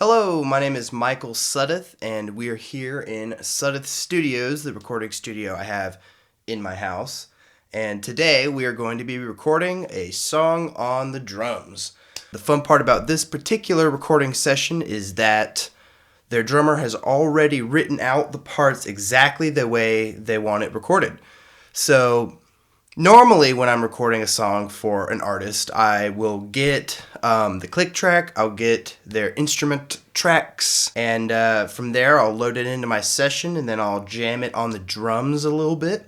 Hello, my name is Michael Suddeth, and we are here in Suddeth Studios, the recording studio I have in my house. And today we are going to be recording a song on the drums. The fun part about this particular recording session is that their drummer has already written out the parts exactly the way they want it recorded. So normally, when I'm recording a song for an artist, I will get the click track, I'll get their instrument tracks, and from there I'll load it into my session, and then I'll jam it on the drums a little bit.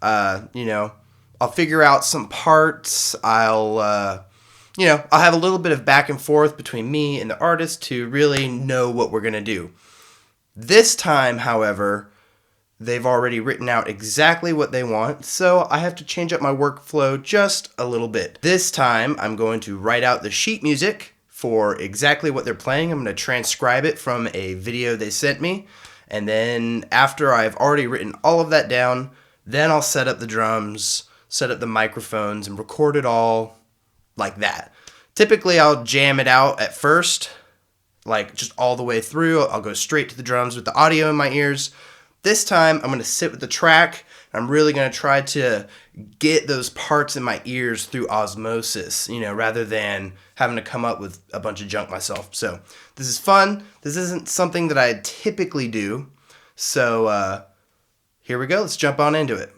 I'll figure out some parts. I'll have a little bit of back and forth between me and the artist to really know what we're gonna do. This time, however, they've already written out exactly what they want, so I have to change up my workflow just a little bit. This time, I'm going to write out the sheet music for exactly what they're playing. I'm going to transcribe it from a video they sent me, and then after I've already written all of that down, then I'll set up the drums, set up the microphones, and record it all like that. Typically, I'll jam it out at first, like just all the way through. I'll go straight to the drums with the audio in my ears. This time, I'm going to sit with the track. I'm really going to try to get those parts in my ears through osmosis, rather than having to come up with a bunch of junk myself. So this is fun. This isn't something that I typically do. So here we go. Let's jump on into it.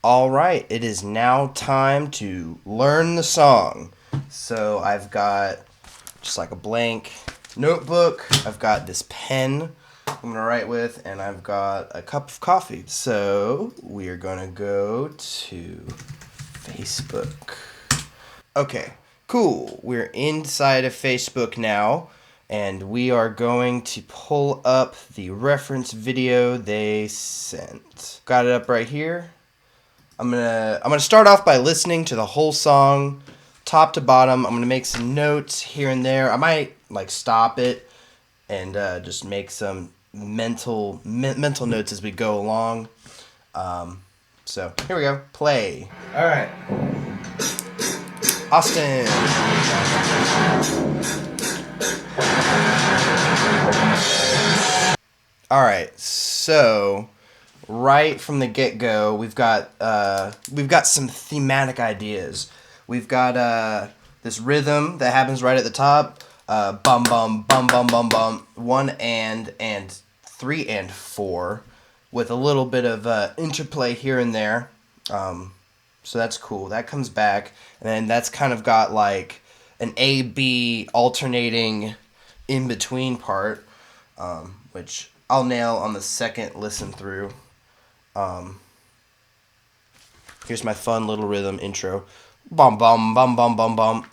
All right. It is now time to learn the song. So I've got just like a blank notebook. I've got this pen I'm going to write with, and I've got a cup of coffee. So we are going to go to Facebook. Okay, cool. We're inside of Facebook now, and we are going to pull up the reference video they sent. Got it up right here. I'm gonna start off by listening to the whole song, top to bottom. I'm gonna make some notes here and there. I might stop it and just make some mental notes as we go along. So here we go. Play. All right. Austin. All right. So right from the get-go, we've got some thematic ideas. We've got this rhythm that happens right at the top. Bum bum bum bum bum bum, 1 and 3 and 4, with a little bit of interplay here and there. So that's cool. That comes back, and then that's kind of got like an A-B alternating in between part, which I'll nail on the second listen through. Here's my fun little rhythm intro. Bum bum bum bum bum bum.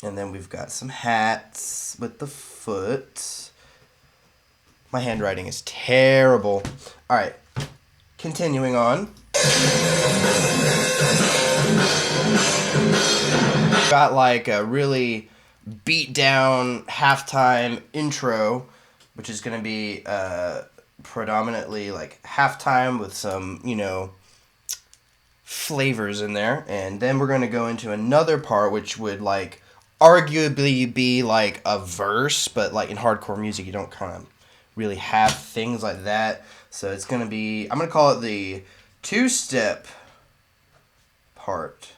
And then we've got some hats with the foot. My handwriting is terrible. All right, continuing on. Got like a really beat down halftime intro, which is going to be predominantly like halftime with some, flavors in there. And then we're going to go into another part, which would arguably be like a verse, but like in hardcore music you don't kind of really have things like that. So it's going to be, I'm going to call it the two-step part.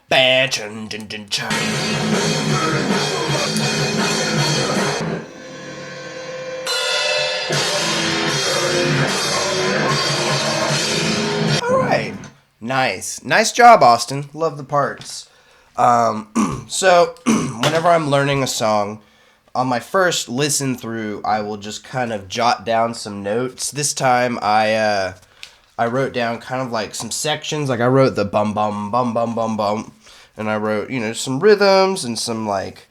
All right. Nice job, Austin. Love the parts. So whenever I'm learning a song, on my first listen through, I will just kind of jot down some notes. This time I wrote down kind of like some sections. Like I wrote the bum bum bum bum bum bum, and I wrote some rhythms and some like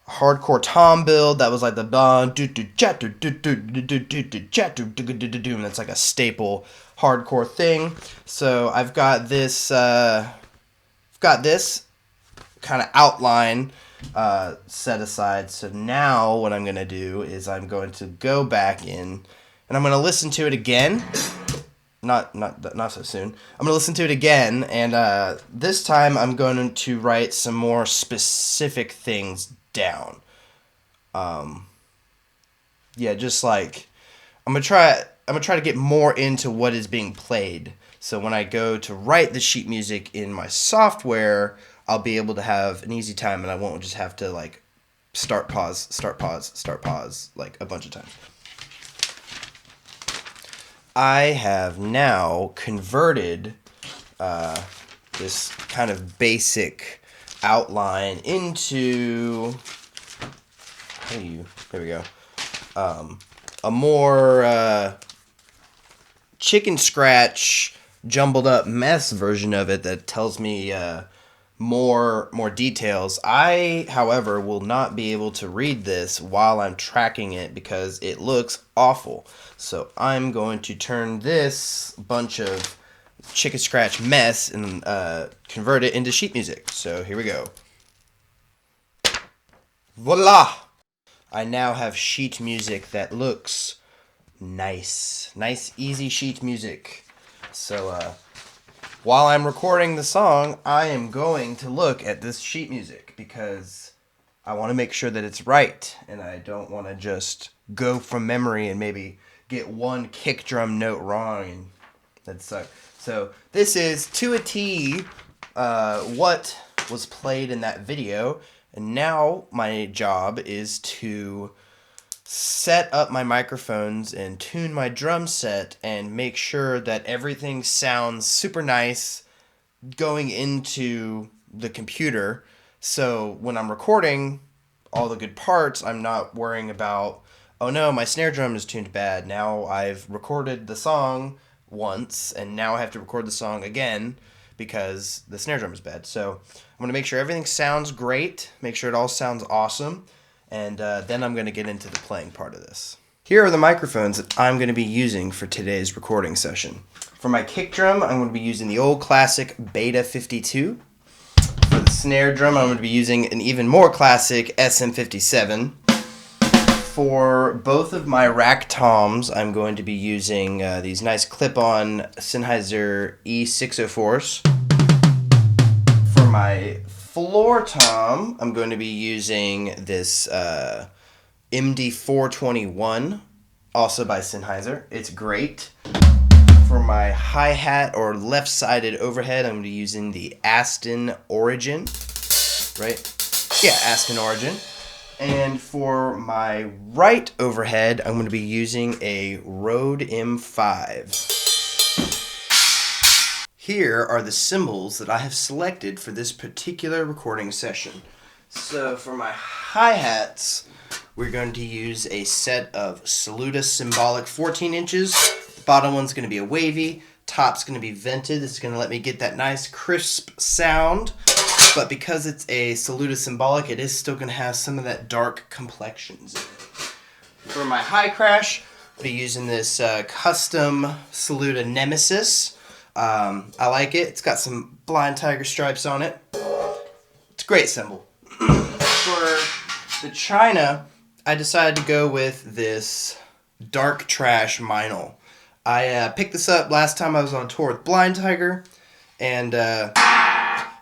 hardcore tom build that was like the bum do do chat do do do do do do do chat do do do do do, and that's like a staple hardcore thing. So I've got this kind of outline set aside. So now what I'm going to do is I'm going to go back in and I'm going to listen to it again. Not so soon. I'm going to listen to it again, and this time I'm going to write some more specific things down. Yeah, just like I'm gonna try to get more into what is being played. So when I go to write the sheet music in my software, I'll be able to have an easy time, and I won't just have to like start pause, start pause, start pause like a bunch of times. I have now converted this kind of basic outline into there we go, a more chicken scratch jumbled up mess version of it that tells me more details. I, however, will not be able to read this while I'm tracking it because it looks awful. So I'm going to turn this bunch of chicken scratch mess and convert it into sheet music. So here we go. Voila! I now have sheet music that looks nice. Nice, easy sheet music. So while I'm recording the song, I am going to look at this sheet music because I want to make sure that it's right, and I don't want to just go from memory and maybe get one kick drum note wrong, and that sucks. So this is to a T what was played in that video, and now my job is to set up my microphones and tune my drum set and make sure that everything sounds super nice going into the computer. So when I'm recording all the good parts, I'm not worrying about, oh no, my snare drum is tuned bad. Now I've recorded the song once and now I have to record the song again because the snare drum is bad. So I'm going to make sure everything sounds great, make sure it all sounds awesome. And then I'm going to get into the playing part of this. Here are the microphones that I'm going to be using for today's recording session. For my kick drum, I'm going to be using the old classic Beta 52. For the snare drum, I'm going to be using an even more classic SM57. For both of my rack toms, I'm going to be using these nice clip-on Sennheiser E604s. For my floor tom, I'm going to be using this MD421, also by Sennheiser. It's great. For my hi-hat or left-sided overhead, I'm going to be using the Aston Origin, right? Yeah, Aston Origin. And for my right overhead, I'm going to be using a Rode M5. Here are the cymbals that I have selected for this particular recording session. So for my hi-hats, we're going to use a set of Saluda Symbolic 14 inches. The bottom one's going to be a wavy, top's going to be vented. This is going to let me get that nice crisp sound. But because it's a Saluda Symbolic, it is still going to have some of that dark complexions in it. For my high crash, I'll be using this custom Saluda Nemesis. I like it. It's got some blind tiger stripes on it. It's a great cymbal. For the China, I decided to go with this Dark Trash Meinl. I picked this up last time I was on tour with Blind Tiger, and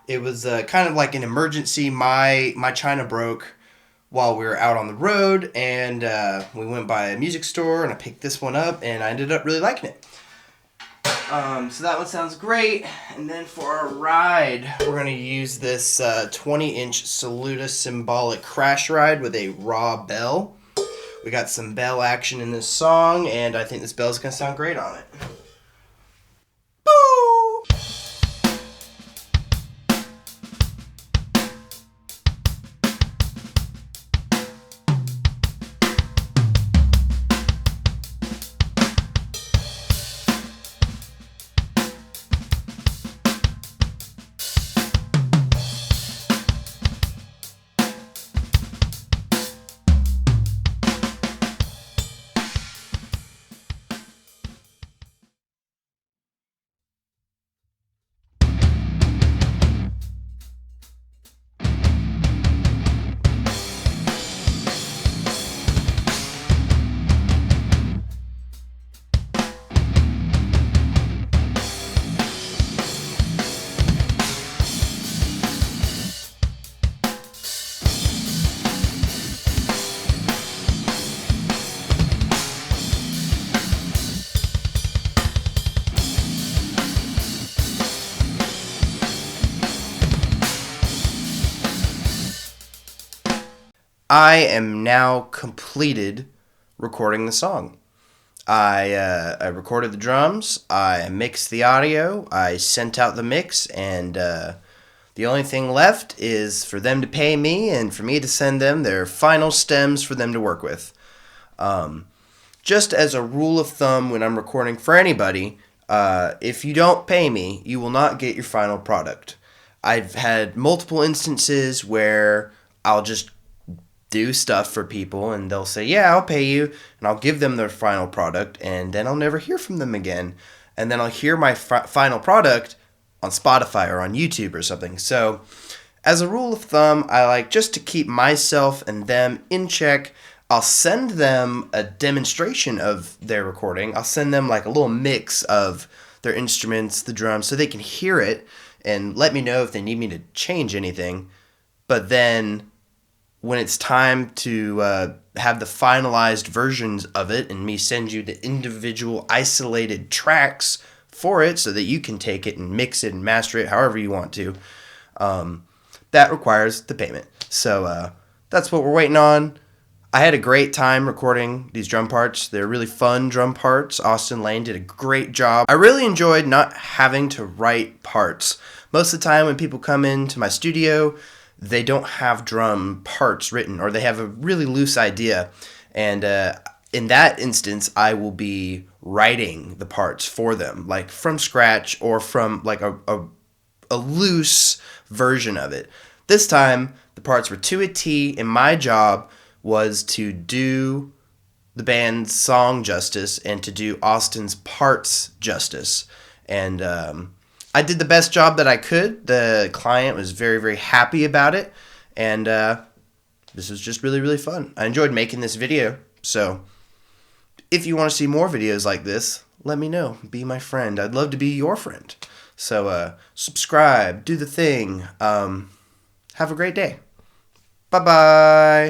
it was kind of like an emergency. My China broke while we were out on the road, and we went by a music store, and I picked this one up, and I ended up really liking it. So that one sounds great. And then for our ride, we're going to use this 20-inch Saluda Symbolic Crash Ride with a raw bell. We got some bell action in this song, and I think this bell is going to sound great on it. I am now completed recording the song. I recorded the drums, I mixed the audio, I sent out the mix, and the only thing left is for them to pay me and for me to send them their final stems for them to work with. Just as a rule of thumb when I'm recording for anybody, if you don't pay me, you will not get your final product. I've had multiple instances where I'll just do stuff for people and they'll say, yeah, I'll pay you, and I'll give them their final product, and then I'll never hear from them again. And then I'll hear my final product on Spotify or on YouTube or something. So as a rule of thumb, I like just to keep myself and them in check, I'll send them a demonstration of their recording. I'll send them like a little mix of their instruments, the drums, so they can hear it and let me know if they need me to change anything. But then when it's time to have the finalized versions of it and me send you the individual isolated tracks for it so that you can take it and mix it and master it however you want to, that requires the payment. So that's what we're waiting on. I had a great time recording these drum parts. They're really fun drum parts. Austin Lane did a great job. I really enjoyed not having to write parts. Most of the time when people come into my studio, they don't have drum parts written, or they have a really loose idea. And in that instance, I will be writing the parts for them, like from scratch or from like a loose version of it. This time, the parts were to a T, and my job was to do the band's song justice and to do Austin's parts justice. And I did the best job that I could. The client was very, very happy about it. And this was just really, really fun. I enjoyed making this video. So if you want to see more videos like this, let me know. Be my friend. I'd love to be your friend. So subscribe. Do the thing. Have a great day. Bye-bye.